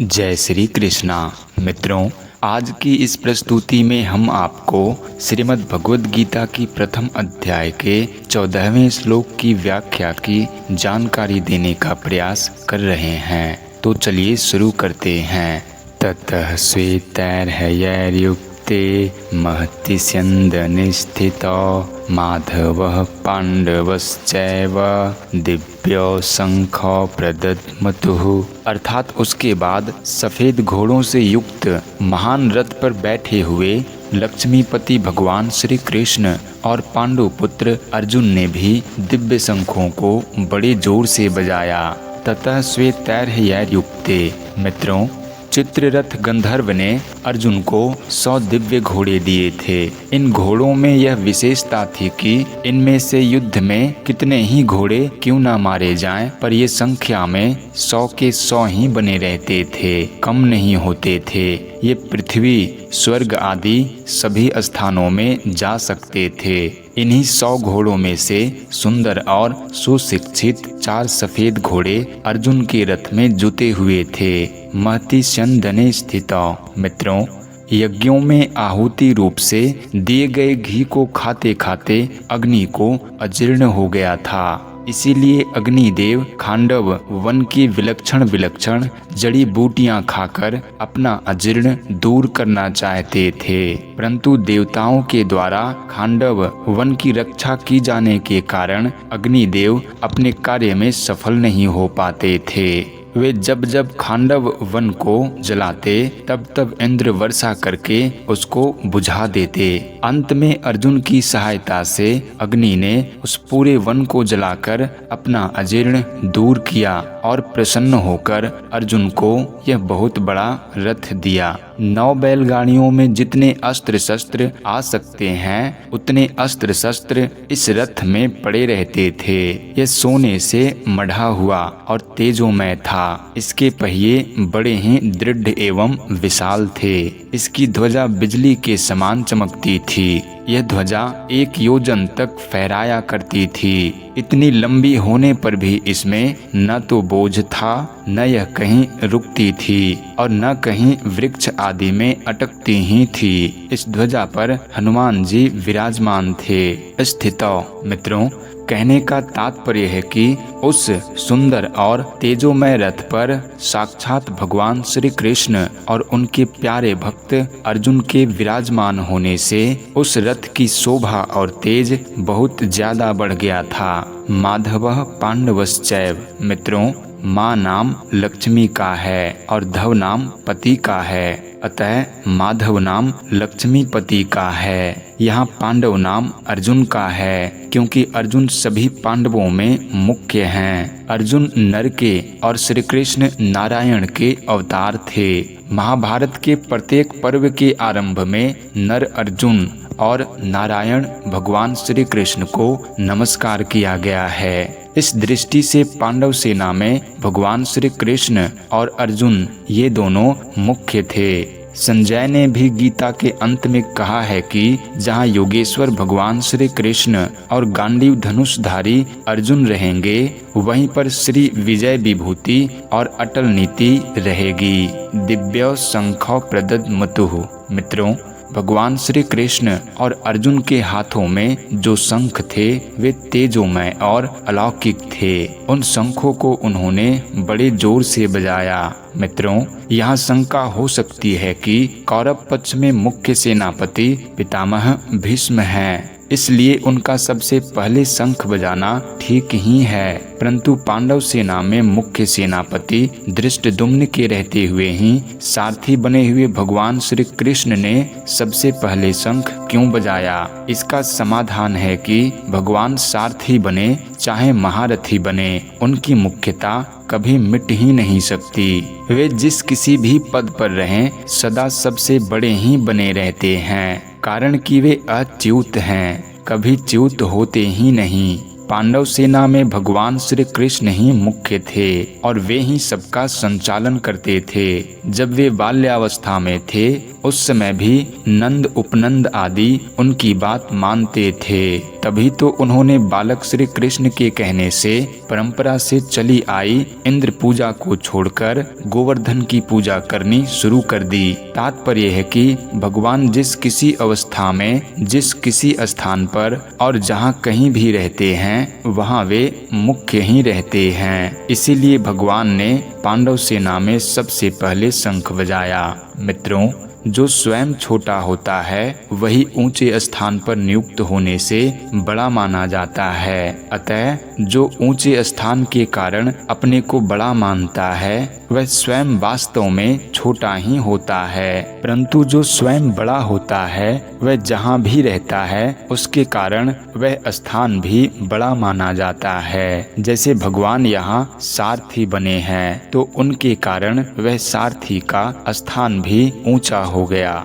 जय श्री कृष्णा। मित्रों, आज की इस प्रस्तुति में हम आपको श्रीमद् भगवद गीता की प्रथम अध्याय के 14वें श्लोक की व्याख्या की जानकारी देने का प्रयास कर रहे हैं। तो चलिए शुरू करते हैं। ततः श्वेतैर्हयैर्युक्ते महति स्यन्दने स्थितो माधवः पांडवश्चैव दिव्यो शंखो प्रदद्मतुः। अर्थात उसके बाद सफ़ेद घोड़ों से युक्त महान रथ पर बैठे हुए लक्ष्मीपति भगवान श्री कृष्ण और पांडु पुत्र अर्जुन ने भी दिव्य शंखों को बड़े जोर से बजाया। ततः श्वेतैर्हयैर्युक्ते। मित्रों, चित्ररथ गंधर्व ने अर्जुन को 100 दिव्य घोड़े दिए थे। इन घोड़ों में यह विशेषता थी कि इनमें से युद्ध में कितने ही घोड़े क्यों ना मारे जाएं, पर ये संख्या में 100 के 100 ही बने रहते थे, कम नहीं होते थे। ये पृथ्वी, स्वर्ग आदि सभी स्थानों में जा सकते थे। इन्हीं 100 घोड़ों में से सुंदर और सुशिक्षित 4 सफेद घोड़े अर्जुन के रथ में जुते हुए थे। महति स्यन्दने स्थितो। मित्रों, यज्ञों में आहुति रूप से दिए गए घी को खाते खाते अग्नि को अजीर्ण हो गया था। इसीलिए अग्निदेव खांडव वन की विलक्षण जड़ी बूटियां खाकर अपना अजीर्ण दूर करना चाहते थे, परंतु देवताओं के द्वारा खांडव वन की रक्षा की जाने के कारण अग्निदेव अपने कार्य में सफल नहीं हो पाते थे। वे जब जब खांडव वन को जलाते तब तब इंद्र वर्षा करके उसको बुझा देते। अंत में अर्जुन की सहायता से अग्नि ने उस पूरे वन को जलाकर अपना अजीर्ण दूर किया और प्रसन्न होकर अर्जुन को यह बहुत बड़ा रथ दिया। 9 बैलगाड़ियों में जितने अस्त्र शस्त्र आ सकते हैं उतने अस्त्र शस्त्र इस रथ में पड़े रहते थे। यह सोने से मढ़ा हुआ और तेजोमय था। इसके पहिए बड़े ही दृढ़ एवं विशाल थे। इसकी ध्वजा बिजली के समान चमकती थी। यह ध्वजा 1 योजन तक फहराया करती थी। इतनी लंबी होने पर भी इसमें न तो बोझ था, न यह कहीं रुकती थी और न कहीं वृक्ष आदि में अटकती ही थी। इस ध्वजा पर हनुमान जी विराजमान थे। स्थितो। मित्रों, कहने का तात्पर्य है कि उस सुंदर और तेजोमय रथ पर साक्षात भगवान श्री कृष्ण और उनके प्यारे भक्त अर्जुन के विराजमान होने से उस रथ की शोभा और तेज बहुत ज्यादा बढ़ गया था। माधवः पांडवश्चैव। मित्रों, माँ नाम लक्ष्मी का है और धव नाम पति का है, अतः माधव नाम लक्ष्मीपति का है। यहाँ पांडव नाम अर्जुन का है क्योंकि अर्जुन सभी पांडवों में मुख्य हैं। अर्जुन नर के और श्री कृष्ण नारायण के अवतार थे। महाभारत के प्रत्येक पर्व के आरंभ में नर अर्जुन और नारायण भगवान श्री कृष्ण को नमस्कार किया गया है। इस दृष्टि से पांडव सेना में भगवान श्री कृष्ण और अर्जुन ये दोनों मुख्य थे। संजय ने भी गीता के अंत में कहा है कि जहाँ योगेश्वर भगवान श्री कृष्ण और गांडीव धनुषधारी अर्जुन रहेंगे, वहीं पर श्री विजय विभूति और अटल नीति रहेगी। दिव्यो शंखो प्रदद्मतुः। मित्रों, भगवान श्री कृष्ण और अर्जुन के हाथों में जो शंख थे वे तेजोमय और अलौकिक थे। उन शंखों को उन्होंने बड़े जोर से बजाया। मित्रों, यहाँ शंका हो सकती है कि कौरव पक्ष में मुख्य सेनापति पितामह भीष्म हैं, इसलिए उनका सबसे पहले शंख बजाना ठीक ही है, परंतु पांडव सेना में मुख्य सेनापति धृष्टद्युम्न के रहते हुए ही सारथी बने हुए भगवान श्री कृष्ण ने सबसे पहले शंख क्यों बजाया? इसका समाधान है कि भगवान सारथी बने चाहे महारथी बने, उनकी मुख्यता कभी मिट ही नहीं सकती। वे जिस किसी भी पद पर रहें सदा सबसे बड़े ही बने रहते हैं, कारण कि वे अच्युत हैं, कभी च्युत होते ही नहीं। पांडव सेना में भगवान श्री कृष्ण ही मुख्य थे और वे ही सबका संचालन करते थे। जब वे बाल्यावस्था में थे उस समय भी नंद उपनंद आदि उनकी बात मानते थे। तभी तो उन्होंने बालक श्री कृष्ण के कहने से परंपरा से चली आई इंद्र पूजा को छोड़कर गोवर्धन की पूजा करनी शुरू कर दी। तात्पर्य है कि भगवान जिस किसी अवस्था में, जिस किसी स्थान पर और जहाँ कहीं भी रहते हैं वहाँ वे मुख्य ही रहते हैं। इसीलिए भगवान ने पांडव सेना में सबसे पहले शंख बजाया। मित्रों, जो स्वयं छोटा होता है वही ऊंचे स्थान पर नियुक्त होने से बड़ा माना जाता है। अतः जो ऊंचे स्थान के कारण अपने को बड़ा मानता है वह स्वयं वास्तव में छोटा ही होता है, परंतु जो स्वयं बड़ा होता है वह जहाँ भी रहता है उसके कारण वह स्थान भी बड़ा माना जाता है। जैसे भगवान यहाँ सारथी बने हैं तो उनके कारण वह सारथी का स्थान भी ऊंचा हो गया।